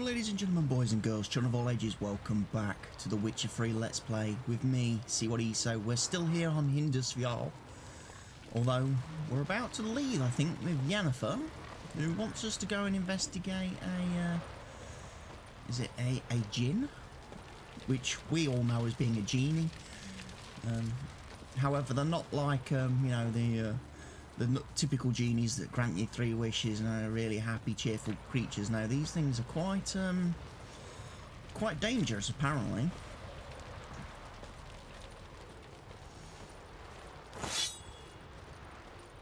ladies and gentlemen, boys and girls, children of all ages, welcome back to the Witcher 3 Let's Play with me, cwattyeso. We're still here on Hindusfjall, although we're about to leave, I think, with Yennefer, who wants us to go and investigate a Gjin, which we all know as being a genie. However, they're not like, you know, the typical genies that grant you 3 wishes and are really happy, cheerful creatures. Now, these things are quite dangerous, apparently.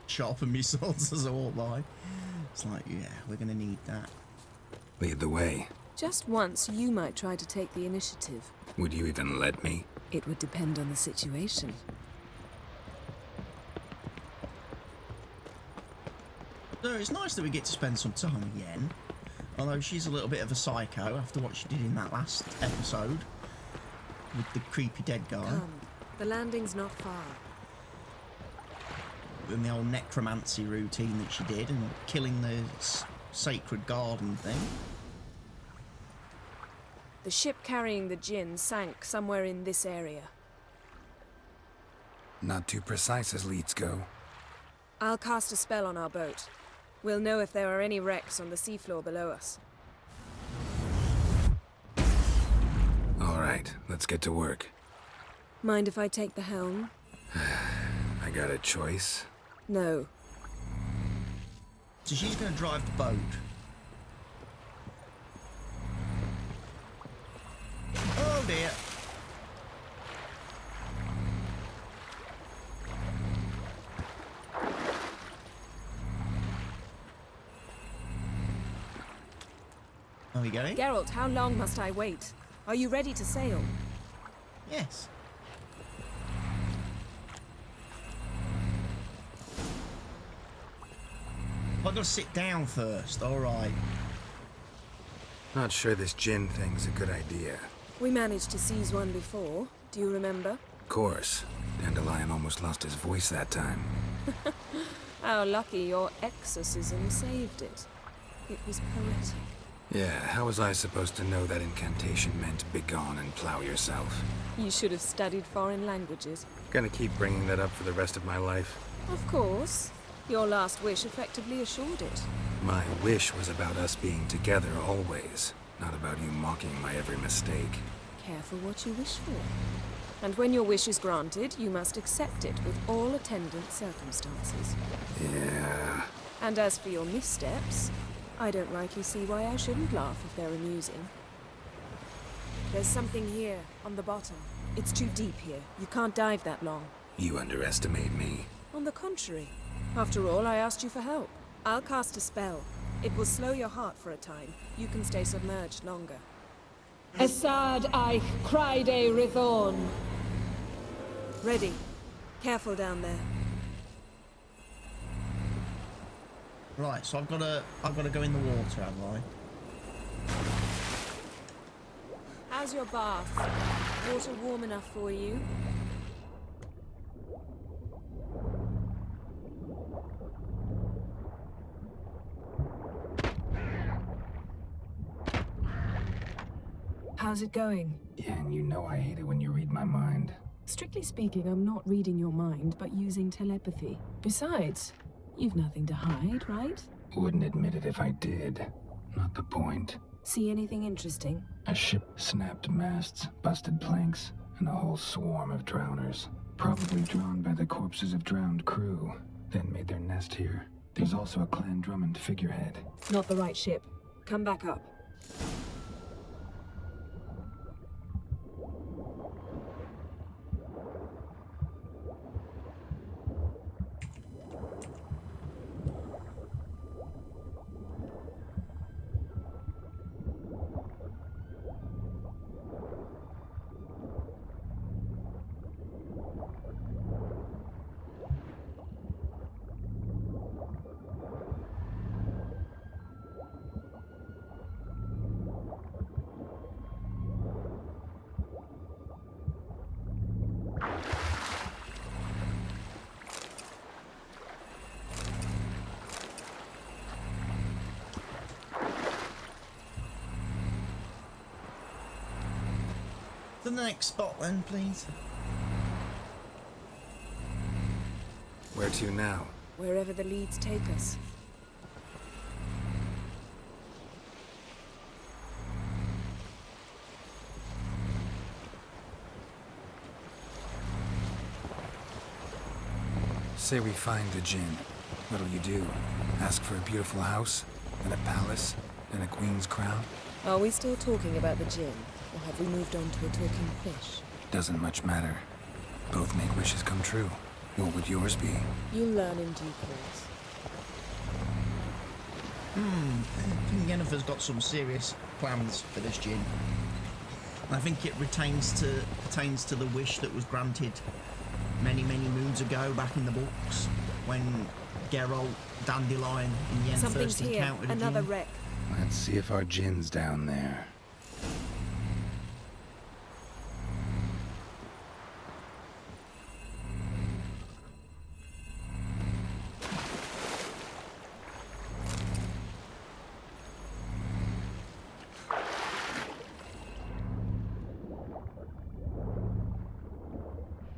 Sharpen me swords as I walk by. It's like, yeah, we're going to need that. Lead the way. Just once, you might try to take the initiative. Would you even let me? It would depend on the situation. So it's nice that we get to spend some time with Yen, although she's a little bit of a psycho after what she did in that last episode with the creepy dead guy. Come, the landing's not far. And the old necromancy routine that she did and killing the sacred garden thing. The ship carrying the Gjin sank somewhere in this area. Not too precise as leads go. I'll cast a spell on our boat. We'll know if there are any wrecks on the seafloor below us. All right, let's get to work. Mind if I take the helm? I got a choice. No. So she's going to drive the boat. Oh dear. Are we going? Geralt, how long must I wait? Are you ready to sail? Yes. I've got to sit down first, alright. Not sure this Gjin thing's a good idea. We managed to seize one before. Do you remember? Of course. Dandelion almost lost his voice that time. How lucky your exorcism saved it. It was poetic. Yeah, how was I supposed to know that incantation meant begone and plow yourself? You should have studied foreign languages. Gonna keep bringing that up for the rest of my life. Of course. Your last wish effectively assured it. My wish was about us being together always, not about you mocking my every mistake. Careful what you wish for. And when your wish is granted, you must accept it with all attendant circumstances. Yeah. And as for your missteps, I don't rightly see why I shouldn't laugh if they're amusing. There's something here, on the bottom. It's too deep here. You can't dive that long. You underestimate me. On the contrary. After all, I asked you for help. I'll cast a spell. It will slow your heart for a time. You can stay submerged longer. Esad Eich Criede Rithorn. Ready. Careful down there. Right, so I've got to go in the water, have I? How's your bath? Water warm enough for you? How's it going? Yeah, and you know I hate it when you read my mind. Strictly speaking, I'm not reading your mind, but using telepathy. Besides, you've nothing to hide, right? Wouldn't admit it if I did. Not the point. See anything interesting? A ship, snapped masts, busted planks, and a whole swarm of drowners. Probably drawn by the corpses of drowned crew, then made their nest here. There's also a Clan Drummond figurehead. Not the right ship. Come back up. To the next spot then, please. Where to now? Wherever the leads take us. Say we find the Gjin. What'll you do? Ask for a beautiful house? And a palace? And a queen's crown? Are we still talking about the Gjin? Or have we moved on to a talking fish? Doesn't much matter. Both make wishes come true. What would yours be? You'll learn in due course. I think Yennefer's got some serious plans for this Gjin. And I think it pertains to the wish that was granted many, many moons ago back in the books when Geralt, Dandelion and Yennefer Something's first here. encountered a Another Gjin. wreck. Let's see if our Djin's down there.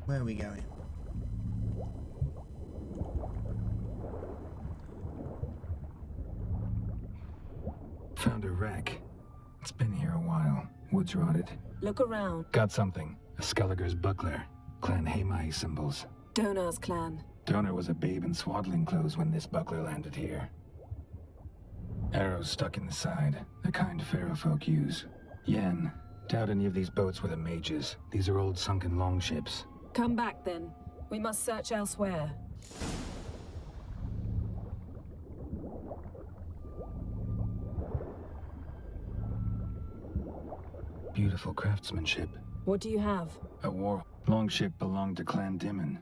Where are we going? Found a wreck. It's been here a while. Wood's rotted. Look around. Got something. A Skelliger's buckler. Clan Hamai symbols. Donar's clan. Donar was a babe in swaddling clothes when this buckler landed here. Arrows stuck in the side, the kind Pharaoh folk use. Yen, doubt any of these boats were the mages. These are old sunken longships. Come back then. We must search elsewhere. Beautiful craftsmanship. What do you have? A war longship belonged to Clan Dimon.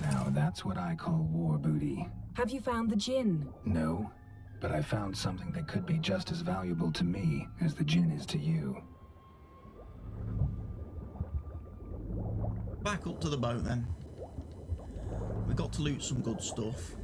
Now that's what I call war booty. Have you found the Gjin? No, but I found something that could be just as valuable to me as the Gjin is to you. Back up to the boat then. We got to loot some good stuff.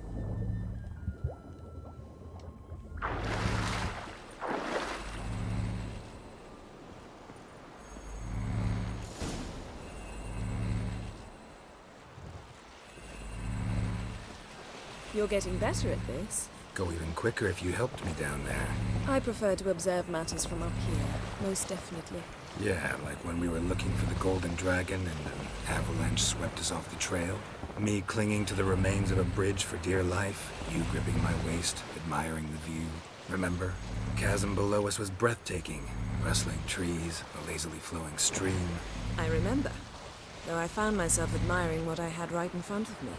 You're getting better at this. Go even quicker if you helped me down there. I prefer to observe matters from up here, most definitely. Yeah, like when we were looking for the Golden Dragon and an avalanche swept us off the trail. Me clinging to the remains of a bridge for dear life. You gripping my waist, admiring the view. Remember? The chasm below us was breathtaking. Rustling trees, a lazily flowing stream. I remember, though I found myself admiring what I had right in front of me.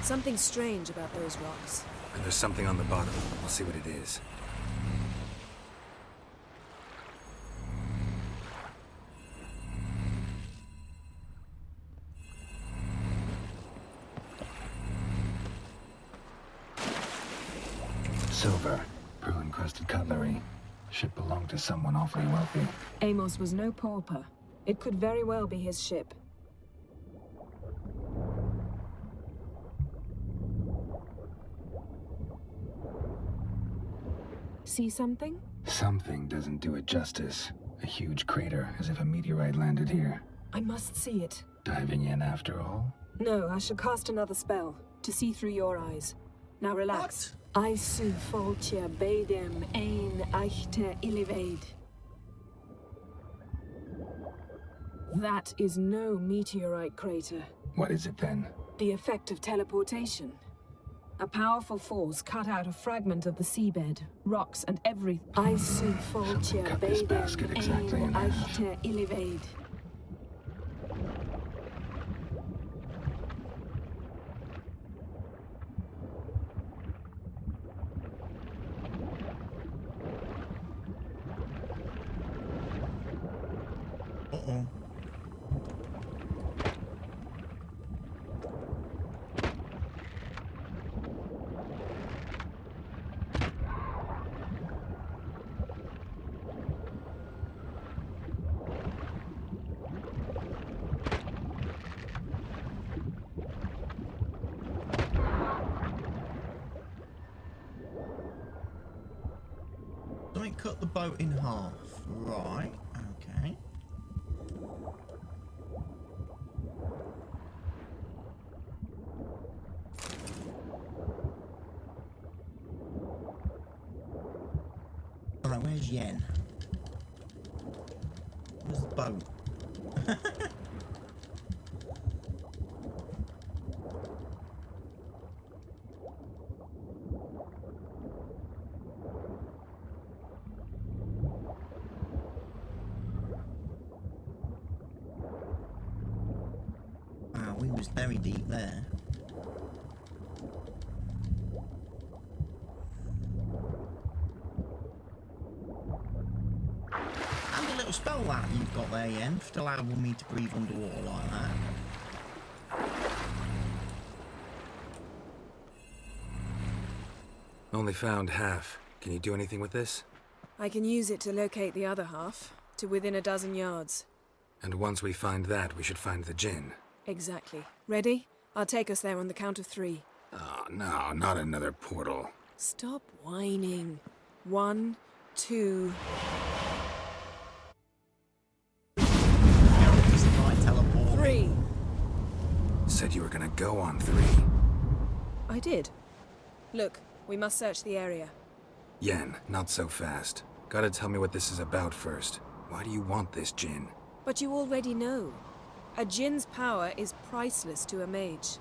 Something strange about those rocks. And there's something on the bottom. We'll see what it is. Silver, pearl-encrusted cutlery. Ship belonged to someone awfully wealthy. Amos was no pauper. It could very well be his ship. See something? Something doesn't do it justice. A huge crater, as if a meteorite landed here. I must see it. Diving in after all? No, I shall cast another spell to see through your eyes. Now relax. Aisu foltia beidem ein eichte iliveid. That is no meteorite crater. What is it then? The effect of teleportation. A powerful force cut out a fragment of the seabed, rocks and everything. Aisu foltia cut this basket beidem exactly ein in half. eichte iliveid. Uh-oh. cut the boat in half. Right, okay. Alright, where's Yen? Where's the boat? Wow, we was very deep there. And a little spell that you've got there, Yen, to allow me to breathe underwater like that. Only found half. Can you do anything with this? I can use it to locate the other half, to within a dozen yards. And once we find that, we should find the Gjin. Exactly. Ready? I'll take us there on the count of 3. Oh, no, not another portal. Stop whining. 1, 2... Geralt is the right teleport. 3. Said you were gonna go on 3. I did. Look, we must search the area. Yen, not so fast. Gotta tell me what this is about first. Why do you want this Gjin? But you already know. A Djinn's power is priceless to a mage.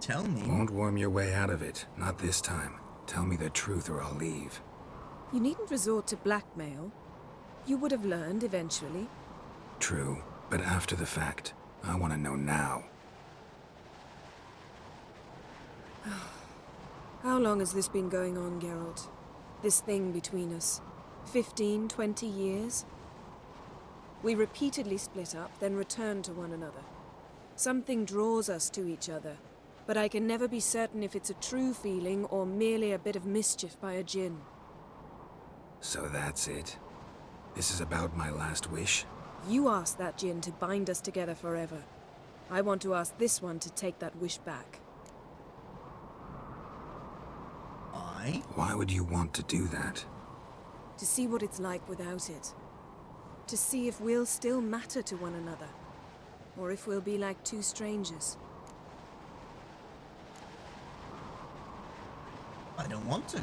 Tell me. Won't worm your way out of it. Not this time. Tell me the truth or I'll leave. You needn't resort to blackmail. You would have learned eventually. True, but after the fact. I want to know now. How long has this been going on, Geralt? This thing between us? 15, 20 years? We repeatedly split up, then returned to one another. Something draws us to each other, but I can never be certain if it's a true feeling or merely a bit of mischief by a Gjin. So that's it. This is about my last wish? You asked that Gjin to bind us together forever. I want to ask this one to take that wish back. Why would you want to do that? To see what it's like without it. To see if we'll still matter to one another. Or if we'll be like two strangers. I don't want to.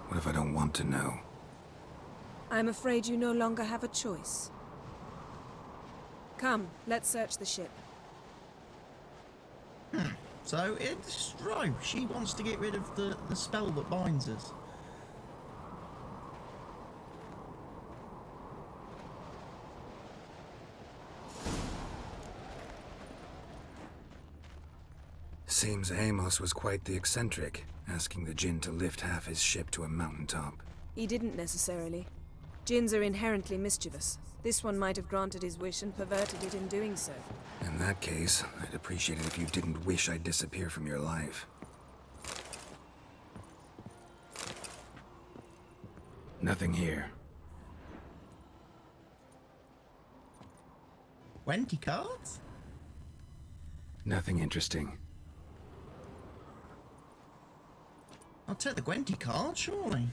What if I don't want to know? I'm afraid you no longer have a choice. Come, let's search the ship. So it's right. She wants to get rid of the spell that binds us. Seems Amos was quite the eccentric, asking the Gjin to lift half his ship to a mountaintop. He didn't necessarily. Djinns are inherently mischievous. This one might have granted his wish and perverted it in doing so. In that case, I'd appreciate it if you didn't wish I'd disappear from your life. Nothing here. 20 cards? Nothing interesting. I'll take the Gwenty card, surely.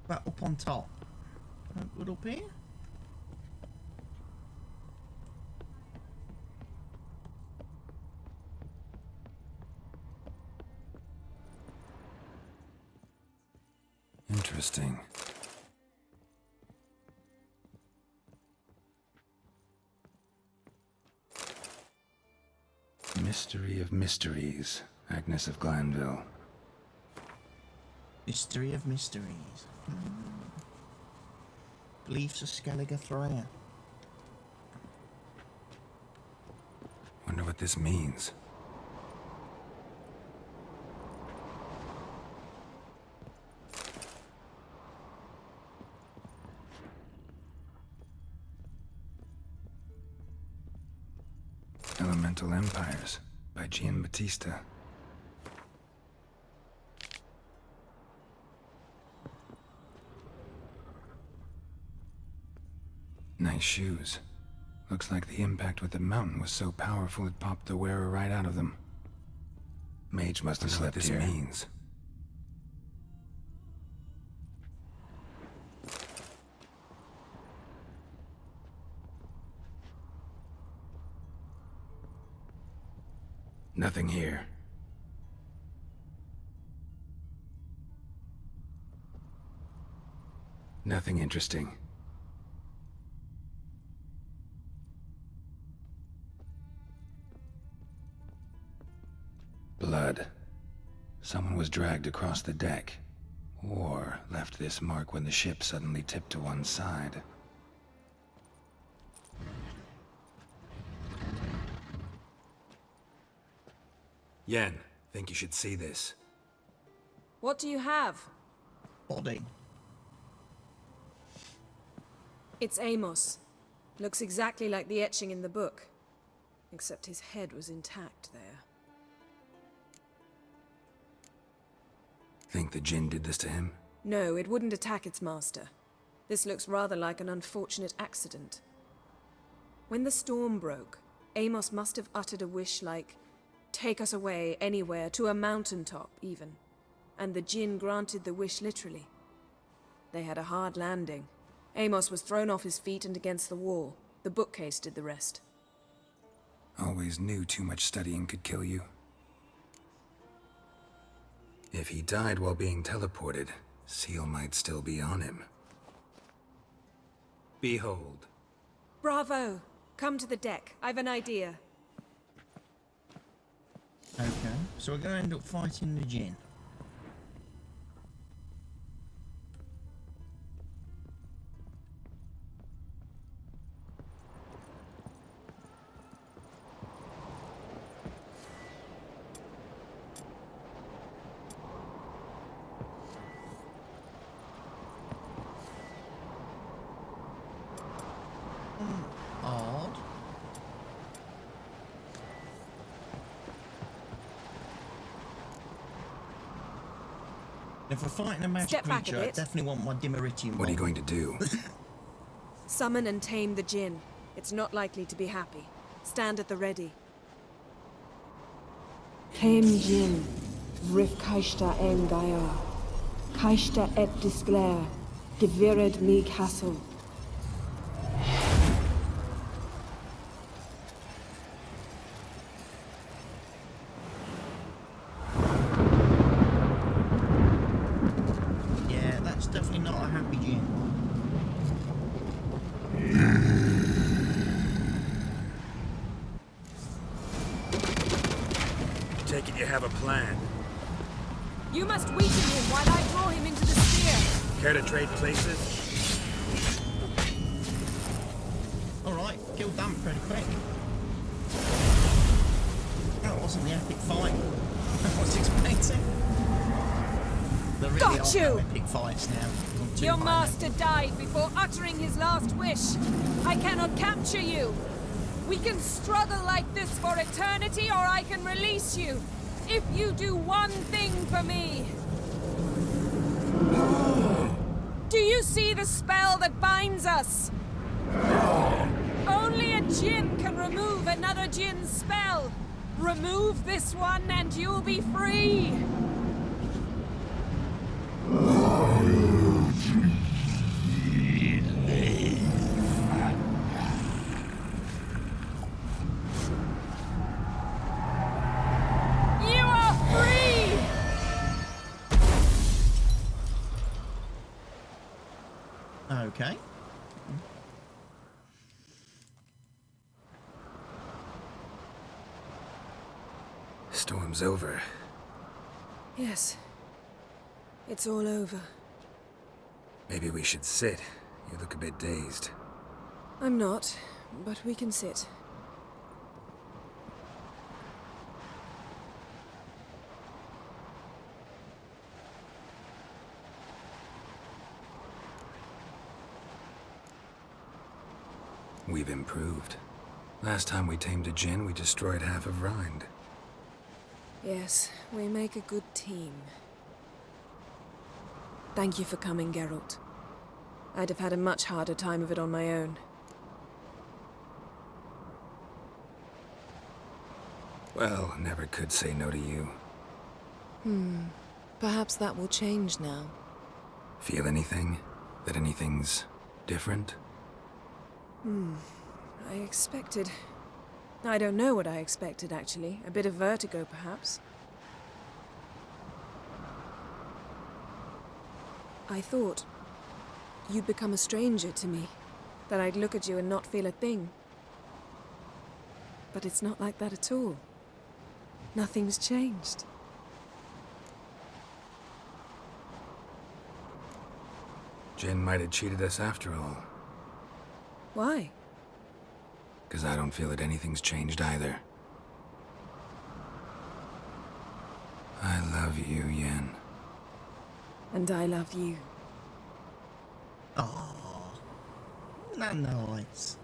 Back up on top. Good up here? Interesting. Mystery of Mysteries, Agnes of Glanville. Mystery of Mysteries. Beliefs of Skellige Throya. Wonder what this means. Elemental Empires by Gian Battista. Nice shoes. Looks like the impact with the mountain was so powerful it popped the wearer right out of them. Mage must have slept here. What this means. Nothing here. Nothing interesting. Blood. Someone was dragged across the deck, or left this mark when the ship suddenly tipped to one side. Yen, think you should see this. What do you have? Body. It's Amos. Looks exactly like the etching in the book. Except his head was intact there. Think the Gjin did this to him? No, it wouldn't attack its master. This looks rather like an unfortunate accident. When the storm broke, Amos must have uttered a wish like, "Take us away, anywhere, to a mountaintop, even." And the Gjin granted the wish literally. They had a hard landing. Amos was thrown off his feet and against the wall. The bookcase did the rest. Always knew too much studying could kill you. If he died while being teleported, Seal might still be on him. Behold. Bravo! Come to the deck. I've an idea. Okay, so we're going to end up fighting the Gjin. Odd. If we're fighting a magic Step back a creature, I bit. definitely want my Dimeritium. What are you going to do? Summon and tame the Gjin. It's not likely to be happy. Stand at the ready. Tame Gjin, Vrif Kaishta en Gaia, Kaishta et Disclair, Devired me castle. Yeah, that's definitely not a happy Gjin. Take it you have a plan. You must weaken him while I draw him into the sphere. Care to trade places? Alright, killed them pretty quick. That wasn't the epic fight I was expecting. There really Got are no you! epic fights now. On two Your high master died before uttering his last wish. I cannot capture you. We can struggle like this for eternity, or I can release you. If you do one thing for me. Do you see the spell that binds us? Only a Gjin can remove another Djin's spell. Remove this one and you'll be free. You are free! Okay. Storm's over. Yes. It's all over. Maybe we should sit. You look a bit dazed. I'm not, but we can sit. We've improved. Last time we tamed a Gjin, we destroyed half of Rind. Yes, we make a good team. Thank you for coming, Geralt. I'd have had a much harder time of it on my own. Well, never could say no to you. Perhaps that will change now. Feel anything? That anything's different? I expected... I don't know what I expected, actually. A bit of vertigo, perhaps. I thought you'd become a stranger to me, that I'd look at you and not feel a thing. But it's not like that at all. Nothing's changed. Gjin might have cheated us after all. Why? Because I don't feel that anything's changed either. I love you, Yen. And I love you. Oh, isn't that nice?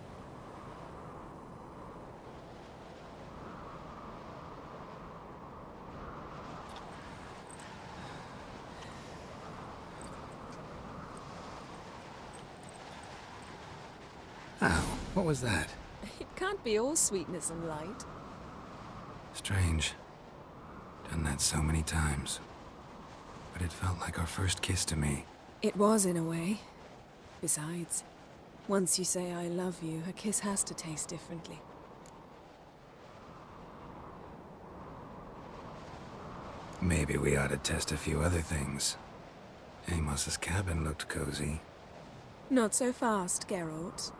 Ow, what was that? It can't be all sweetness and light. Strange. Done that so many times. But it felt like our first kiss to me. It was, in a way. Besides, once you say I love you, a kiss has to taste differently. Maybe we ought to test a few other things. Amos's cabin looked cozy. Not so fast, Geralt.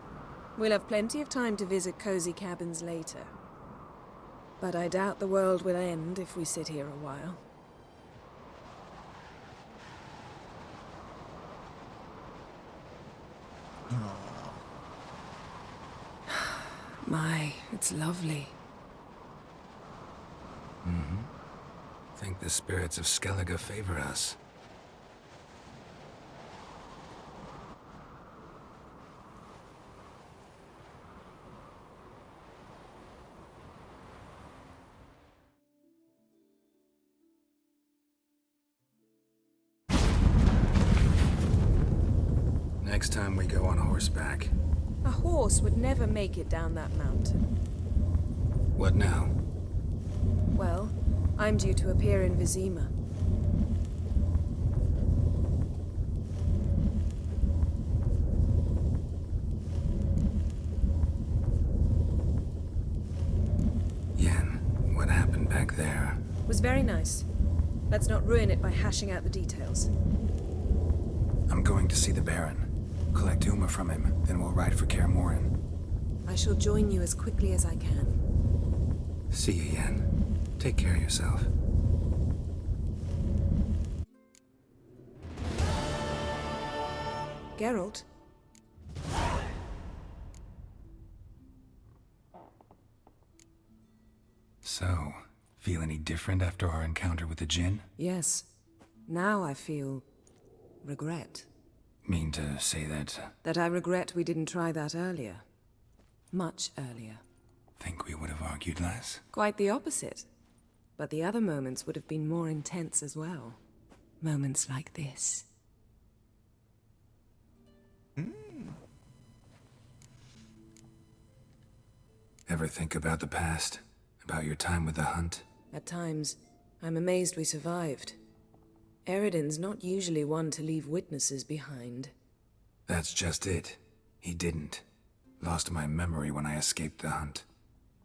We'll have plenty of time to visit cozy cabins later. But I doubt the world will end if we sit here a while. My, it's lovely. Think the spirits of Skellige favor us. Next time we go on horseback. A horse would never make it down that mountain. What now? Well, I'm due to appear in Vizima. Yen, what happened back there? Was very nice. Let's not ruin it by hashing out the details. I'm going to see the Baron. Collect Uma from him, then we'll ride for Kaer Morhen. I shall join you as quickly as I can. See you, Yen. Take care of yourself. Geralt? So, feel any different after our encounter with the Gjin? Yes. Now I feel... regret. Mean to say that... That I regret we didn't try that earlier. Much earlier. Think we would have argued less? Quite the opposite. But the other moments would have been more intense as well. Moments like this. Ever think about the past? About your time with the hunt? At times, I'm amazed we survived. Eridan's not usually one to leave witnesses behind. That's just it. He didn't. Lost my memory when I escaped the hunt.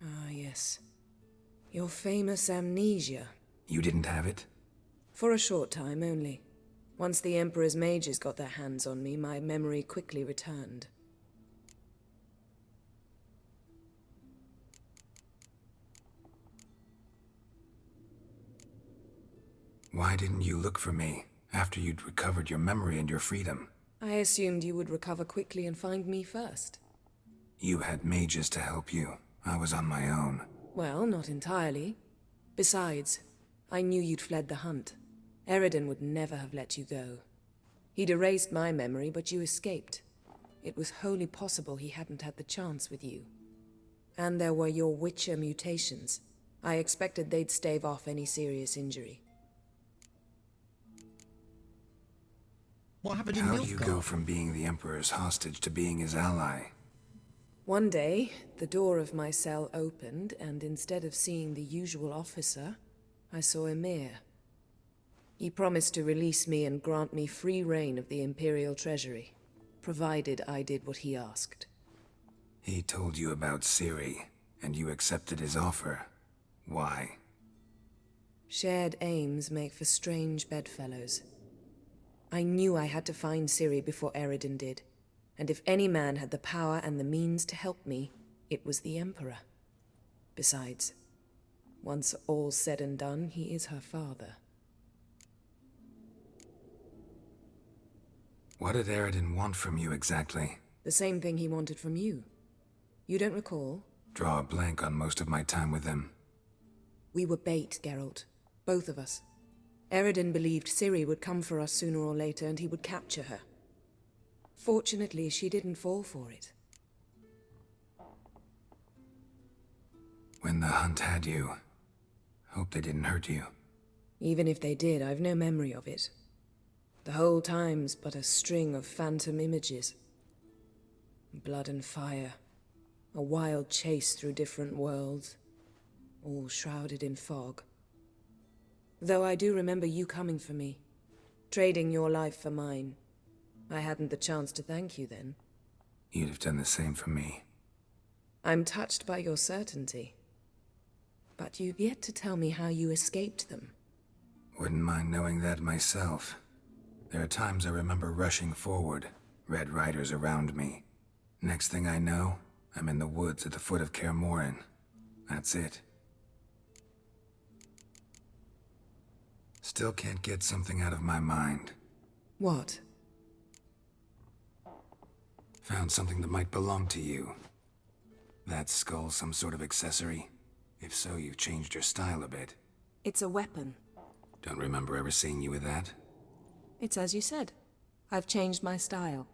Ah, yes. Your famous amnesia. You didn't have it? For a short time only. Once the Emperor's mages got their hands on me, my memory quickly returned. Why didn't you look for me after you'd recovered your memory and your freedom? I assumed you would recover quickly and find me first. You had mages to help you. I was on my own. Well, not entirely. Besides, I knew you'd fled the hunt. Eridan would never have let you go. He'd erased my memory, but you escaped. It was wholly possible he hadn't had the chance with you. And there were your Witcher mutations. I expected they'd stave off any serious injury. What happened in How do you Nilfgaard? go from being the Emperor's hostage to being his ally? One day, the door of my cell opened, and instead of seeing the usual officer, I saw Emir. He promised to release me and grant me free reign of the Imperial Treasury, provided I did what he asked. He told you about Ciri, and you accepted his offer. Why? Shared aims make for strange bedfellows. I knew I had to find Ciri before Eredin did, and if any man had the power and the means to help me, it was the Emperor. Besides, once all's said and done, he is her father. What did Eredin want from you exactly? The same thing he wanted from you. You don't recall? Draw a blank on most of my time with him. We were bait, Geralt. Both of us. Eredin believed Ciri would come for us sooner or later and he would capture her. Fortunately, she didn't fall for it. When the hunt had you, hope they didn't hurt you. Even if they did, I've no memory of it. The whole time's but a string of phantom images. Blood and fire. A wild chase through different worlds. All shrouded in fog. Though I do remember you coming for me. Trading your life for mine. I hadn't the chance to thank you then. You'd have done the same for me. I'm touched by your certainty. But you've yet to tell me how you escaped them. Wouldn't mind knowing that myself. There are times I remember rushing forward, Red Riders around me. Next thing I know, I'm in the woods at the foot of Kaer Morhen. That's it. Still can't get something out of my mind. What? Found something that might belong to you. That skull some sort of accessory? If so, you've changed your style a bit. It's a weapon. Don't remember ever seeing you with that. It's as you said. I've changed my style.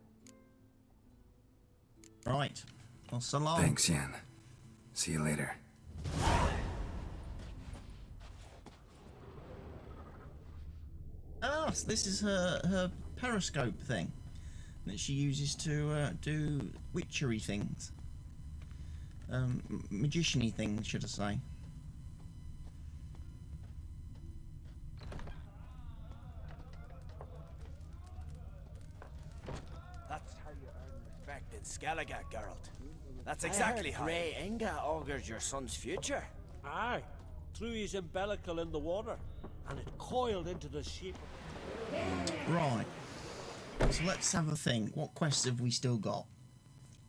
Right. Well, so long. Thanks, Yen. See you later. Ah, so this is her periscope thing that she uses to do witchery things. Magician-y things, should I say. That's how you earn respect in Skellige, Geralt. That's exactly how. Grey Inga augurs your son's future. Aye, threw his umbilical in the water, and it coiled into the shape of... Right. So let's have a think. What quests have we still got?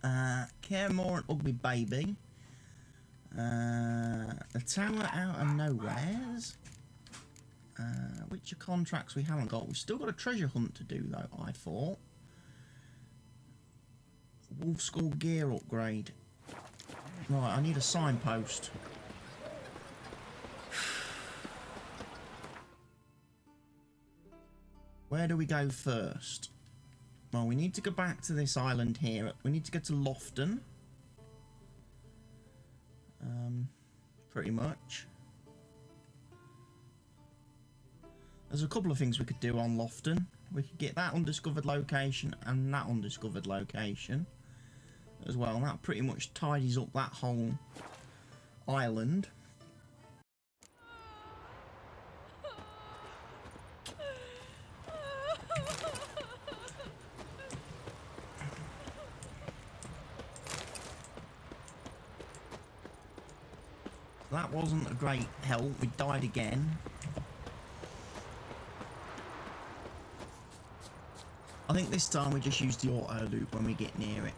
Kaer Morhen Ugly Baby. The Tower Out of Nowheres. Which are contracts we haven't got? We've still got a treasure hunt to do, though, I thought. Wolf Skull gear upgrade. Right, I need a signpost. Where do we go first? Well, we need to go back to this island here. We need to go to LOFOTEN. Pretty much. There's a couple of things we could do on LOFOTEN. We could get that undiscovered location and that undiscovered location as well. And that pretty much tidies up that whole island. That wasn't a great help. We died again. I think this time we just use the auto loop when we get near it.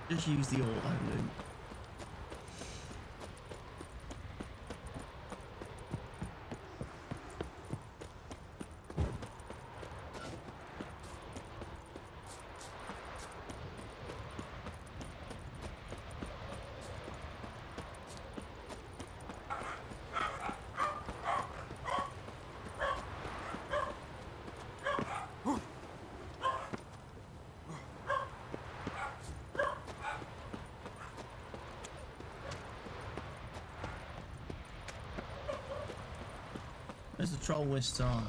Just use the auto loop. Where's the troll this time?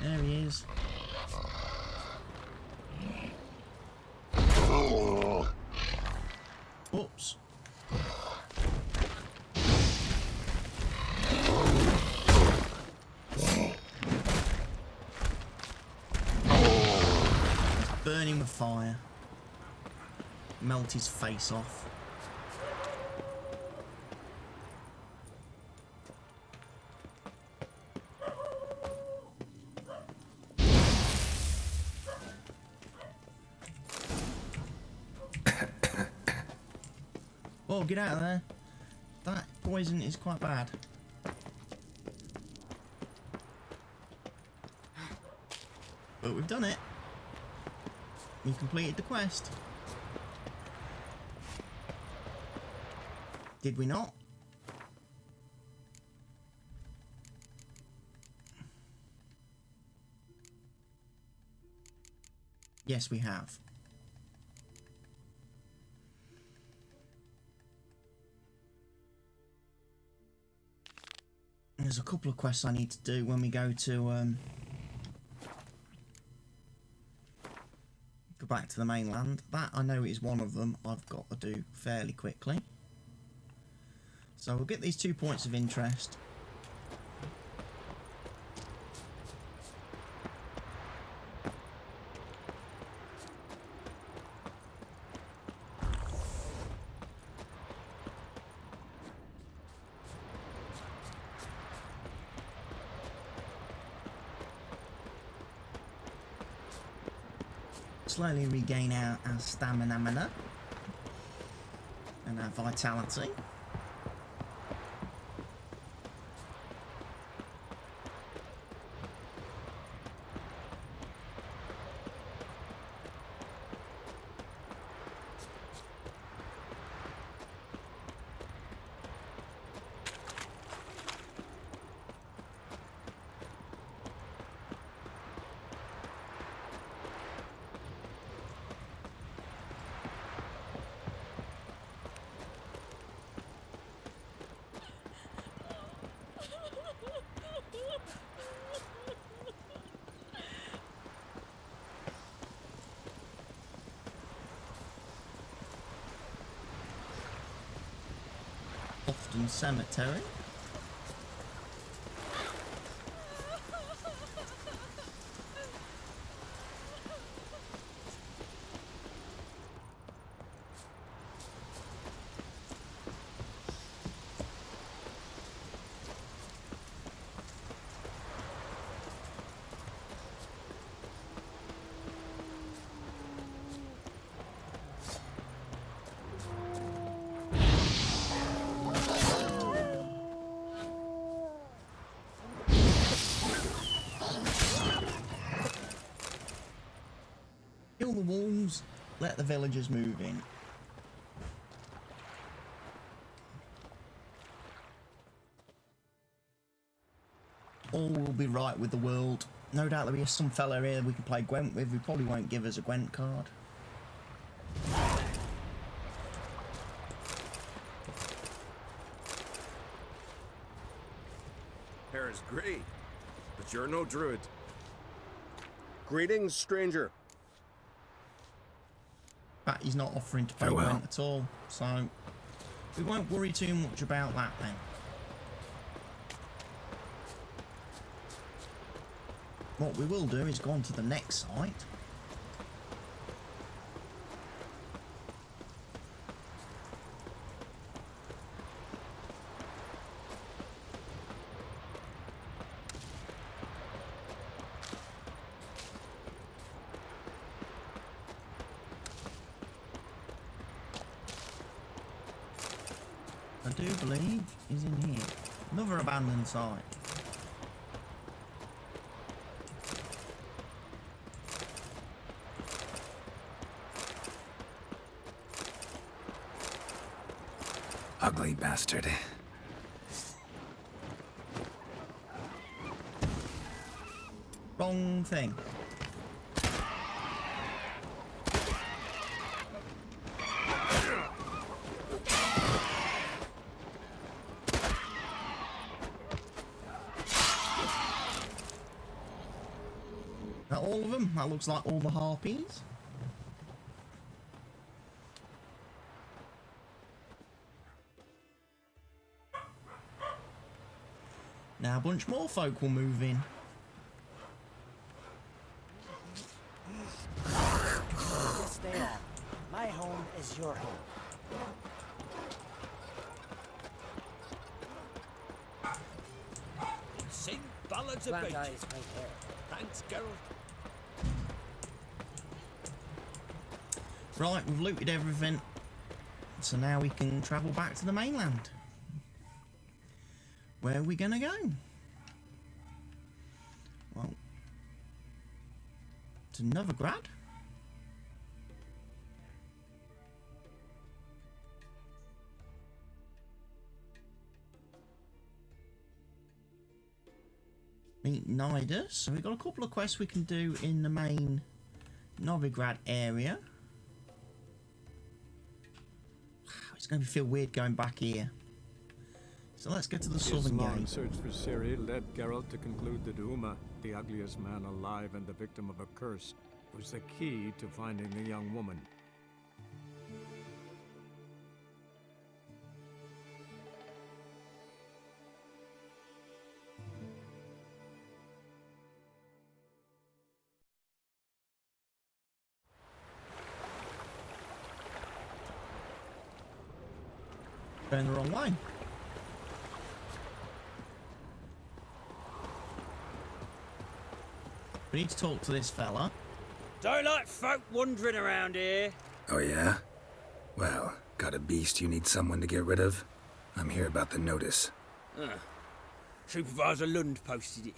There he is. Oops. Burning with fire. Melt his face off. Oh, get out of there. That poison is quite bad. But we've done it. We completed the quest. Did we not? Yes, we have. There's a couple of quests I need to do when we go to go back to the mainland. That I know is one of them I've got to do fairly quickly. So we'll get these 2 points of interest. Slowly regain our stamina and our vitality. Often cemetery. Kill the wolves, let the villagers move in. All will be right with the world. No doubt there'll be some fella here we can play Gwent with. He probably won't give us a Gwent card. Hair is great, but you're no druid. Greetings, stranger. But he's not offering to play Gwent at all, so we won't worry too much about that then. What we will do is go on to the next site. I do believe is in here. Another abandoned site. Ugly bastard. Wrong thing. that all of them? That looks like all the harpies. Now a bunch more folk will move in. Yes, they are. My home is your home. Sing ballads Black about eyes, you. white hair. Thanks, Geralt. Right, we've looted everything. So now we can travel back to the mainland. Where are we gonna go? Well, to Novigrad. Meet Nidus. So we've got a couple of quests we can do in the main Novigrad area. It's going to feel weird going back here. So let's get to the His southern long gate. search for Ciri led Geralt to conclude that Uma, the ugliest man alive and the victim of a curse, was the key to finding the young woman. Going the wrong way. We need to talk to this fella. Don't like folk wandering around here. Oh yeah? Well, got a beast you need someone to get rid of? I'm here about the notice. Supervisor Lund posted it.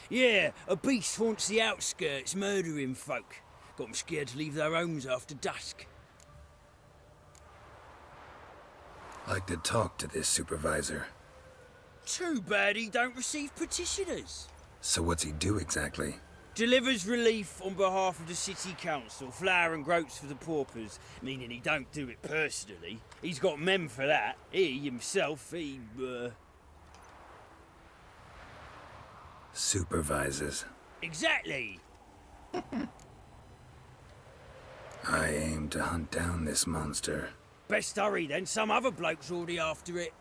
Yeah, a beast haunts the outskirts, murdering folk. Got them scared to leave their homes after dusk. Like to talk to this supervisor. Too bad he don't receive petitioners. So what's he do exactly? Delivers relief on behalf of the city council, flour and groats for the paupers, meaning he don't do it personally. He's got men for that. He himself, Supervises. Exactly. I aim to hunt down this monster. Best hurry then, some other bloke's already after it.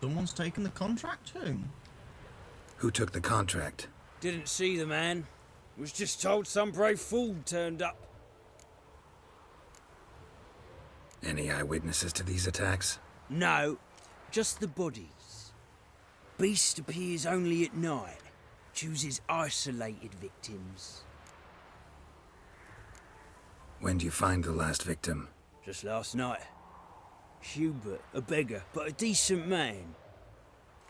Someone's taken the contract too. Who took the contract? Didn't see the man. Was just told some brave fool turned up. Any eyewitnesses to these attacks? No, just the bodies. Beast appears only at night. Chooses isolated victims. When do you find the last victim? Just last night. Hubert, a beggar, but a decent man.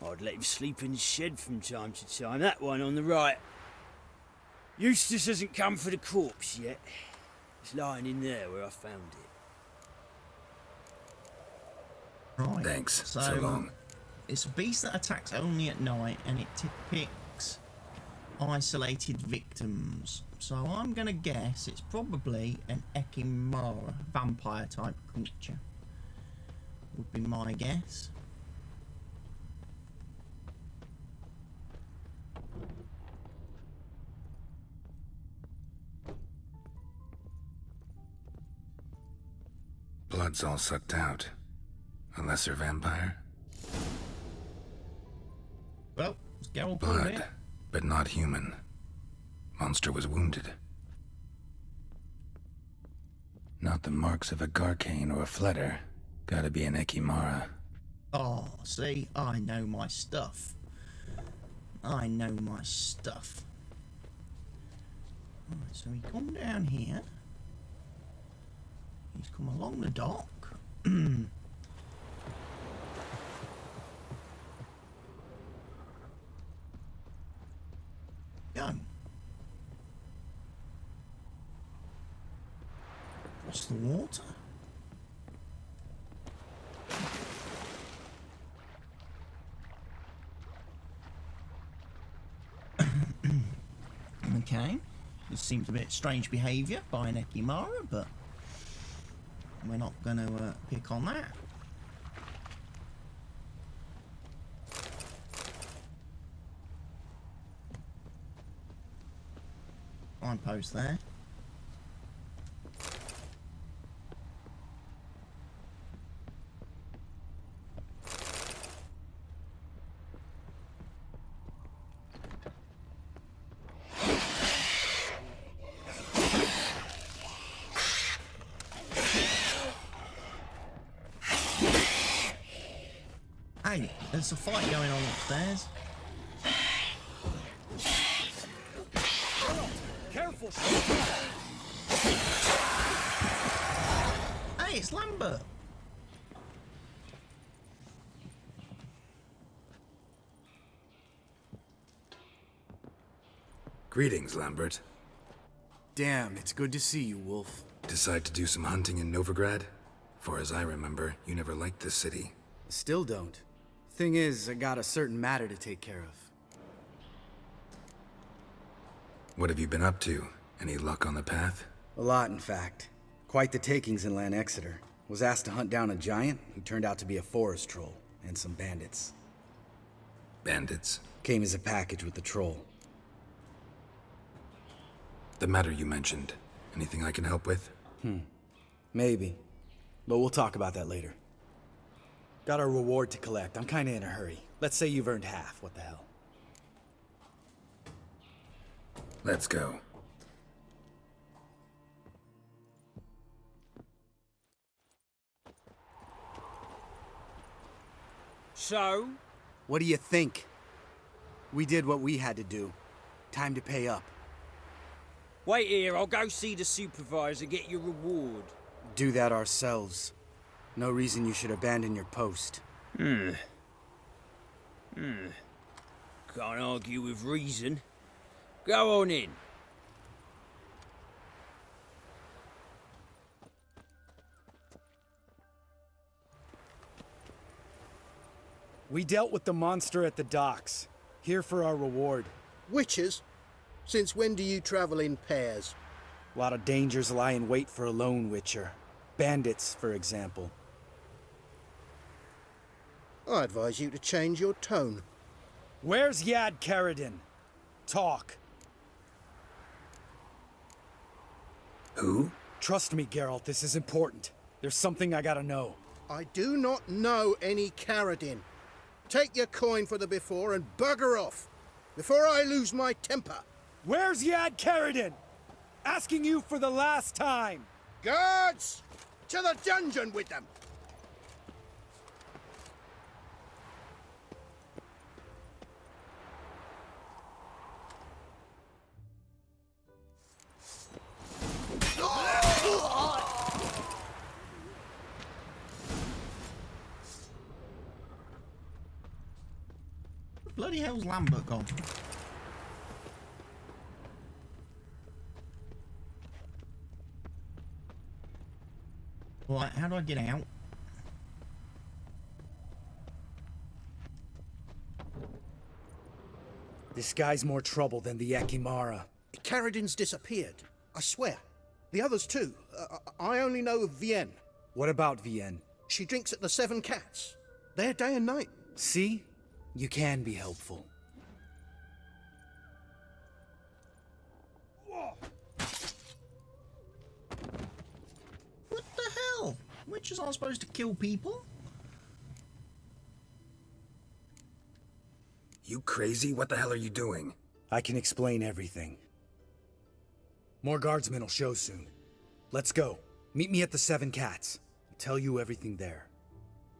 I'd let him sleep in the shed from time to time, that one on the right. Eustace hasn't come for the corpse yet. It's lying in there where I found it. Right. Thanks, so long. It's a beast that attacks only at night and it depicts isolated victims. So I'm going to guess it's probably an Ekimara, vampire type creature. Would be my guess. Blood's all sucked out. A lesser vampire? Well, it's Geralt Blood, but not human. Monster was wounded. Not the marks of a Garcane or a Fletter. Gotta be an Ekimara. Oh, see, I know my stuff. I know my stuff. Right, so we come down here. He's come along the dock. Go. Across the water. Okay. This seems a bit strange behaviour by an Ekimara, but we're not going to pick on that. Signpost there. Hey, there's a fight going on upstairs. Careful! Hey, it's Lambert. Greetings, Lambert. Damn, it's good to see you, Wolf. Decide to do some hunting in Novigrad? For as I remember, you never liked this city. Still don't. Thing is, I got a certain matter to take care of. What have you been up to? Any luck on the path? A lot, in fact. Quite the takings in Lan Exeter. Was asked to hunt down a giant who turned out to be a forest troll, and some bandits. Bandits? Came as a package with the troll. The matter you mentioned. Anything I can help with? Maybe. But we'll talk about that later. Got a reward to collect. I'm kinda in a hurry. Let's say you've earned half. What the hell? Let's go. So? What do you think? We did what we had to do. Time to pay up. Wait here, I'll go see the supervisor, get your reward. Do that ourselves. No reason you should abandon your post. Can't argue with reason. Go on in. We dealt with the monster at the docks. Here for our reward. Witches? Since when do you travel in pairs? A lot of dangers lie in wait for a lone Witcher. Bandits, for example. I advise you to change your tone. Where's Yad Karadin? Talk. Who? Trust me, Geralt, this is important. There's something I gotta know. I do not know any Karadin. Take your coin for the before and bugger off, before I lose my temper. Where's Yad Karadin? Asking you for the last time. Guards! To the dungeon with them! Bloody hell's Lambert gone? Right, how do I get out? This guy's more trouble than the Ekimara. Karadin's disappeared, I swear. The others too. I only know of Vienne. What about Vienne? She drinks at the Seven Cats. There day and night. See? You can be helpful. What the hell? Witches aren't supposed to kill people? You crazy? What the hell are you doing? I can explain everything. More guardsmen will show soon. Let's go. Meet me at the Seven Cats. I'll tell you everything there.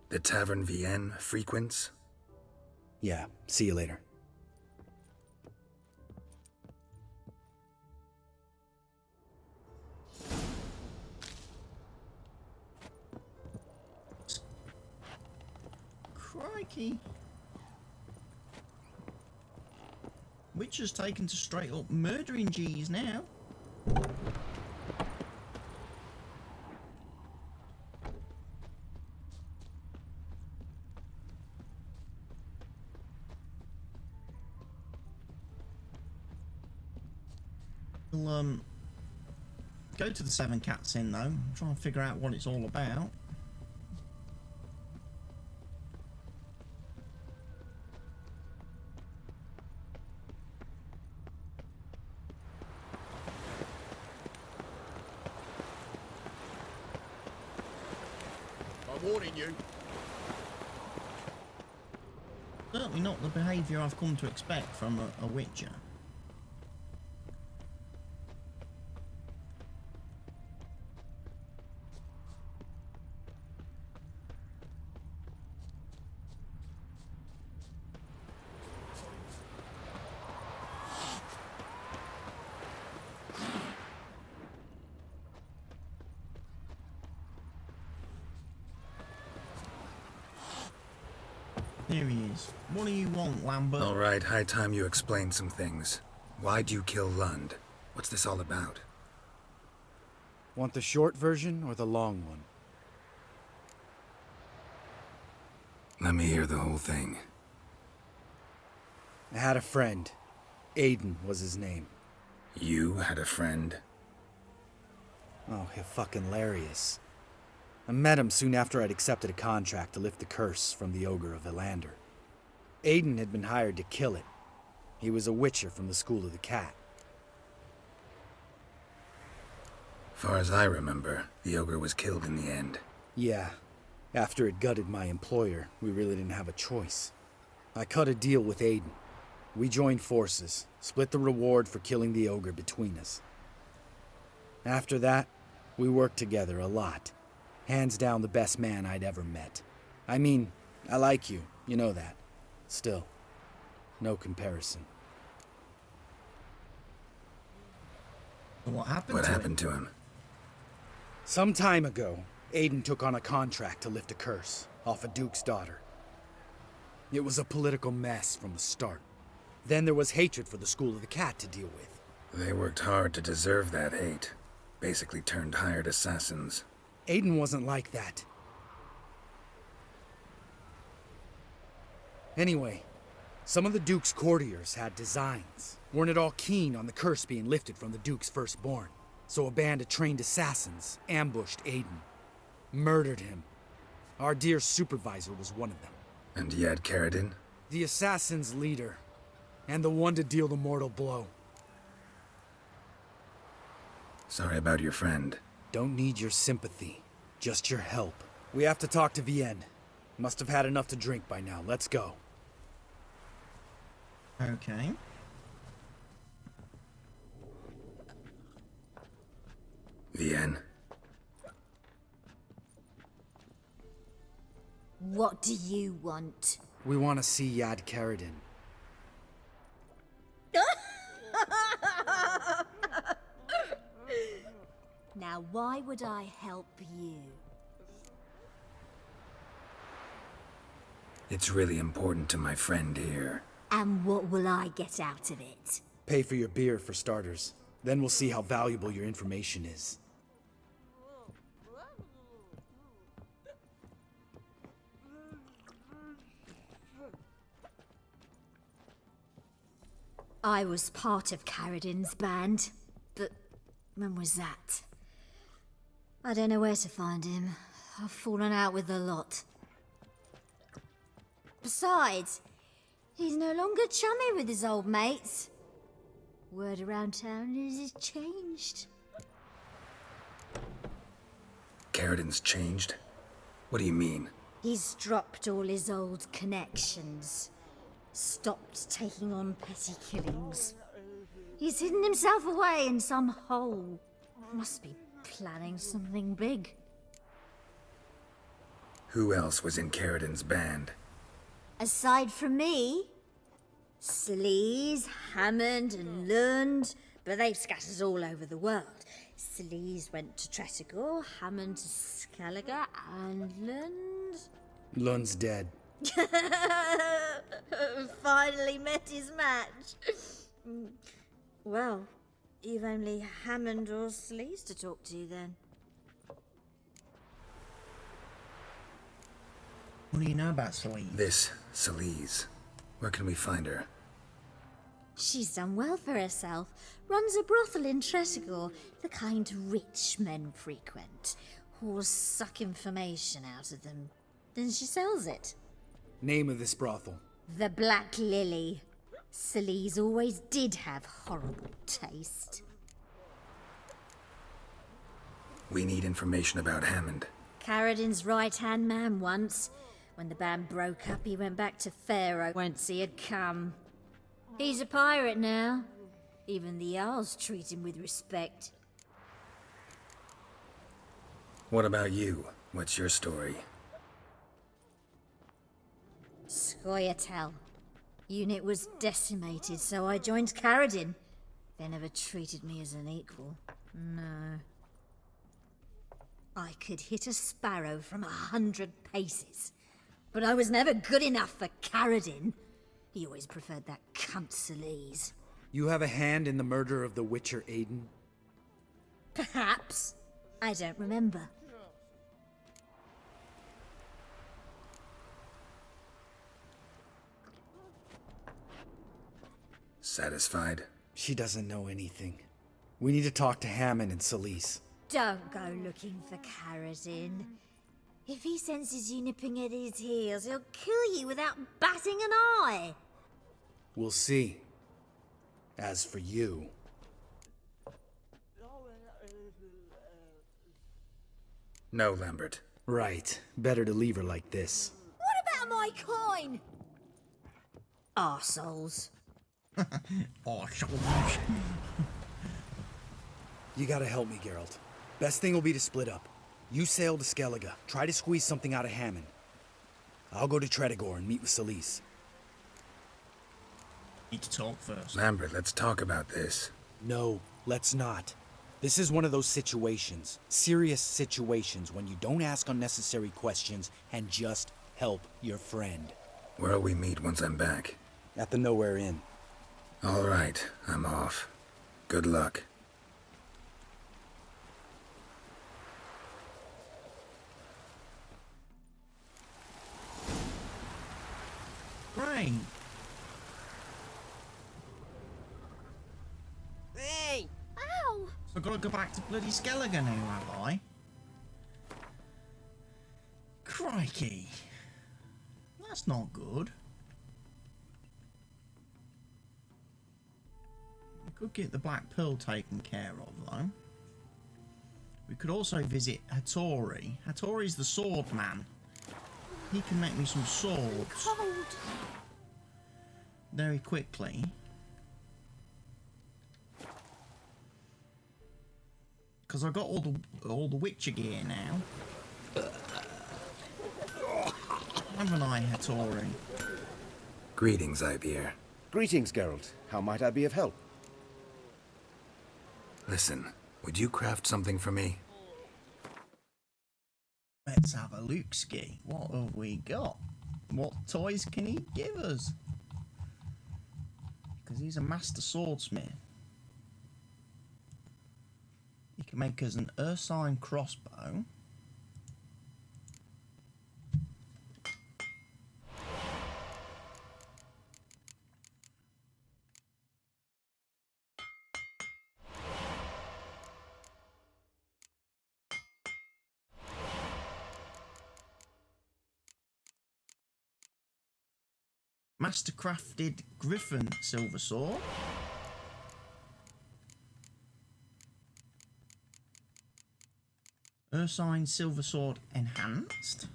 The Tavern Vienne frequents? Yeah, see you later. Crikey. Witcher's taken to straight up murdering G's now. We'll go to the Seven Cats Inn though, try and figure out what it's all about. warning you. Certainly not the behaviour I've come to expect from a Witcher. Here he is. What do you want, Lambert? All right, high time you explain some things. Why'd you kill Lund? What's this all about? Want the short version or the long one? Let me hear the whole thing. I had a friend. Aiden was his name. You had a friend? Oh, fucking hilarious. I met him soon after I'd accepted a contract to lift the curse from the Ogre of Elander. Aiden had been hired to kill it. He was a Witcher from the School of the Cat. Far as I remember, the Ogre was killed in the end. Yeah. After it gutted my employer, we really didn't have a choice. I cut a deal with Aiden. We joined forces, split the reward for killing the Ogre between us. After that, we worked together a lot. Hands down the best man I'd ever met. I mean, I like you, you know that. Still, no comparison. What happened What to happened to him? Some time ago, Aiden took on a contract to lift a curse off a duke's daughter. It was a political mess from the start. Then there was hatred for the School of the Cat to deal with. They worked hard to deserve that hate. Basically turned hired assassins. Aiden wasn't like that. Anyway, some of the Duke's courtiers had designs. Weren't at all keen on the curse being lifted from the Duke's firstborn. So a band of trained assassins ambushed Aiden. Murdered him. Our dear supervisor was one of them. And you had Karadin? The assassin's leader. And the one to deal the mortal blow. Sorry about your friend. Don't need your sympathy, just your help. We have to talk to Vienne. Must have had enough to drink by now. Let's go. Okay. Vienne. What do you want? We want to see Yad Karadin. Now, why would I help you? It's really important to my friend here. And what will I get out of it? Pay for your beer, for starters. Then we'll see how valuable your information is. I was part of Karadin's band, but when was that? I don't know where to find him. I've fallen out with a lot. Besides, he's no longer chummy with his old mates. Word around town is he's changed. Karadin's changed? What do you mean? He's dropped all his old connections. Stopped taking on petty killings. He's hidden himself away in some hole. Must be planning something big. Who else was in Karadin's band? Aside from me, Sleaze, Hammond and Lund, but they've scattered all over the world. Sleaze went to Tretogor, Hammond to Skellige, and Lund... Lund's dead. Finally met his match. Well, you've only Hammond or Sleaze to talk to then. What do you know about Sleaze? This Sleaze. Where can we find her? She's done well for herself. Runs a brothel in Tretogor, the kind rich men frequent. Whores suck information out of them. Then she sells it. Name of this brothel? The Black Lily. Sleaze always did have horrible taste. We need information about Hammond. Caradin's right-hand man once. When the band broke up, he went back to Pharaoh whence he had come. He's a pirate now. Even the Jarls treat him with respect. What about you? What's your story? Scoia'tael. Unit was decimated, so I joined Caradin. They never treated me as an equal. No. I could hit a sparrow from 100 paces. But I was never good enough for Caradin. He always preferred that cunt Celise. You have a hand in the murder of the Witcher Aiden? Perhaps. I don't remember. Satisfied? She doesn't know anything. We need to talk to Hammond and Celise. Don't go looking for Caradin. If he senses you nipping at his heels, he'll kill you without batting an eye. We'll see. As for you... No, Lambert. Right. Better to leave her like this. What about my coin? Arseholes. Arseholes. You gotta help me, Geralt. Best thing will be to split up. You sail to Skellige. Try to squeeze something out of Hammond. I'll go to Tretogor and meet with Celise. Need to talk first. Lambert, let's talk about this. No, let's not. This is one of those situations, serious situations, when you don't ask unnecessary questions and just help your friend. Where'll we meet once I'm back? At the Nowhere Inn. All right, I'm off. Good luck. Right. Hey! Ow! So I've got to go back to bloody Skellige now, have I? Crikey. That's not good. We could get the Black Pearl taken care of, though. We could also visit Hattori. Hattori's the sword man. He can make me some swords very quickly. Because I've got all the Witcher gear now. Haven't I, Hattori? Greetings, Ibeer. Greetings, Geralt. How might I be of help? Listen, would you craft something for me? Let's have a look, Ski. What have we got? What toys can he give us? Because he's a master swordsmith. He can make us an Ursine crossbow. Mastercrafted Griffin silver sword. Ursine silver sword enhanced.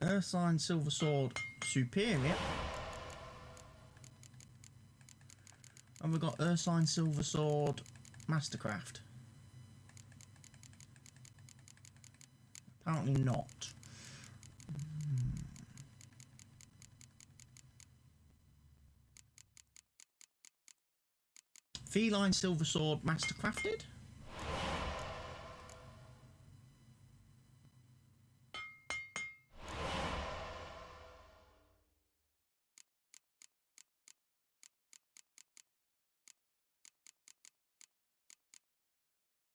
Ursine silver sword superior. And we've got Ursine silver sword mastercraft. Apparently not. Feline silver sword mastercrafted.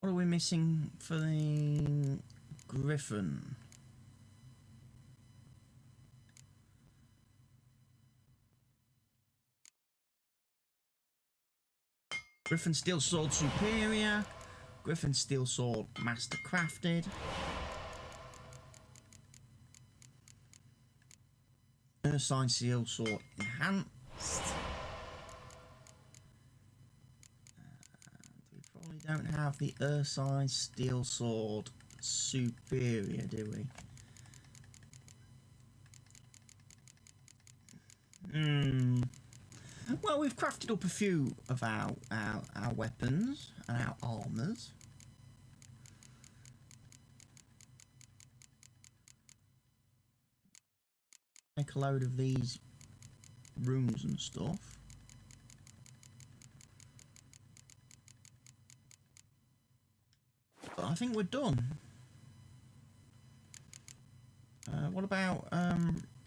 What are we missing for the Griffin? Griffin Steel Sword Superior. Griffin Steel Sword Mastercrafted. Ursine Steel Sword Enhanced. We We don't have the Ursine Steel Sword Superior, do we? Well, we've crafted up a few of our weapons and our armours. Make a load of these runes and stuff. But I think we're done. What about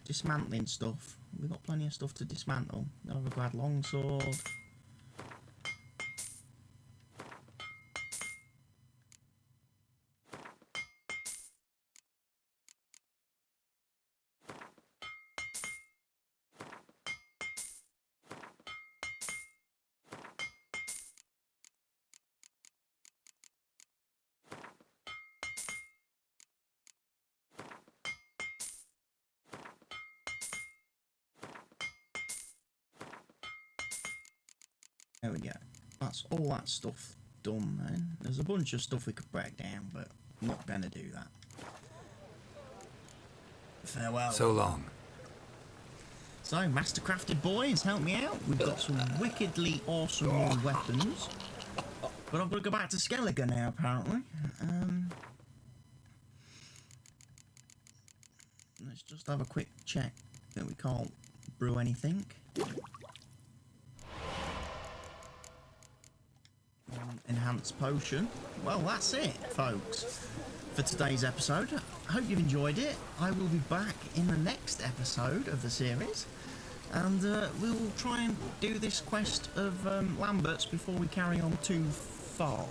dismantling stuff? We've got plenty of stuff to dismantle. I've got a grad longsword. There we go. That's all that stuff done then. There's a bunch of stuff we could break down, but I'm not going to do that. Farewell. So long. So, Mastercrafted Boy has helped me out. We've got some wickedly awesome new weapons. But I've got to go back to Skellige now, apparently. Let's just have a quick check that we can't brew anything. Enhanced potion. Well, that's it, folks, for today's episode. I hope you've enjoyed it. I will be back in the next episode of the series, and we'll try and do this quest of Lambert's before we carry on too far.